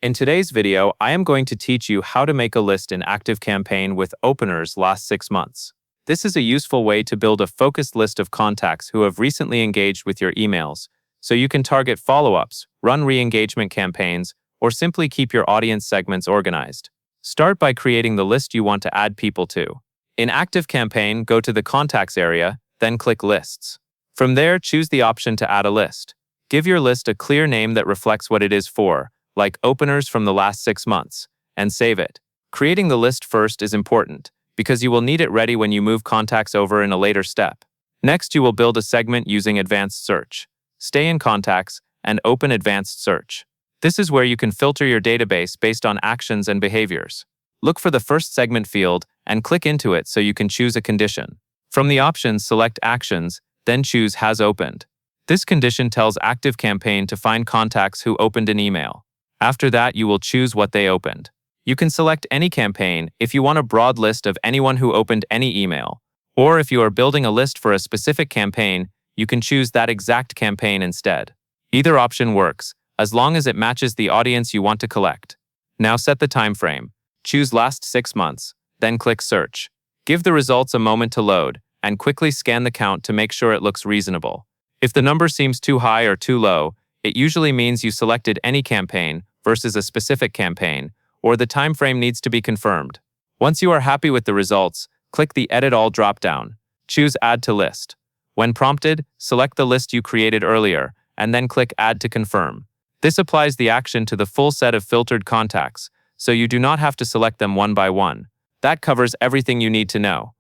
In today's video, I am going to teach you how to make a list in Activecampaign with openers last 6 months. This is a useful way to build a focused list of contacts who have recently engaged with your emails, so you can target follow-ups, run re-engagement campaigns, or simply keep your audience segments organized. Start by creating the list you want to add people to. In Activecampaign, go to the Contacts area, then click Lists. From there, choose the option to add a list. Give your list a clear name that reflects what it is for, like openers from the last 6 months, and save it. Creating the list first is important, because you will need it ready when you move contacts over in a later step. Next, you will build a segment using Advanced Search. Stay in Contacts and open Advanced Search. This is where you can filter your database based on actions and behaviors. Look for the first segment field and click into it so you can choose a condition. From the options, select Actions, then choose Has Opened. This condition tells Activecampaign to find contacts who opened an email. After that, you will choose what they opened. You can select any campaign if you want a broad list of anyone who opened any email. Or if you are building a list for a specific campaign, you can choose that exact campaign instead. Either option works, as long as it matches the audience you want to collect. Now set the time frame. Choose last 6 months, then click Search. Give the results a moment to load, and quickly scan the count to make sure it looks reasonable. If the number seems too high or too low, it usually means you selected any campaign versus a specific campaign, or the time frame needs to be confirmed. Once you are happy with the results, click the Edit All drop-down. Choose Add to List. When prompted, select the list you created earlier, and then click Add to confirm. This applies the action to the full set of filtered contacts, so you do not have to select them one by one. That covers everything you need to know.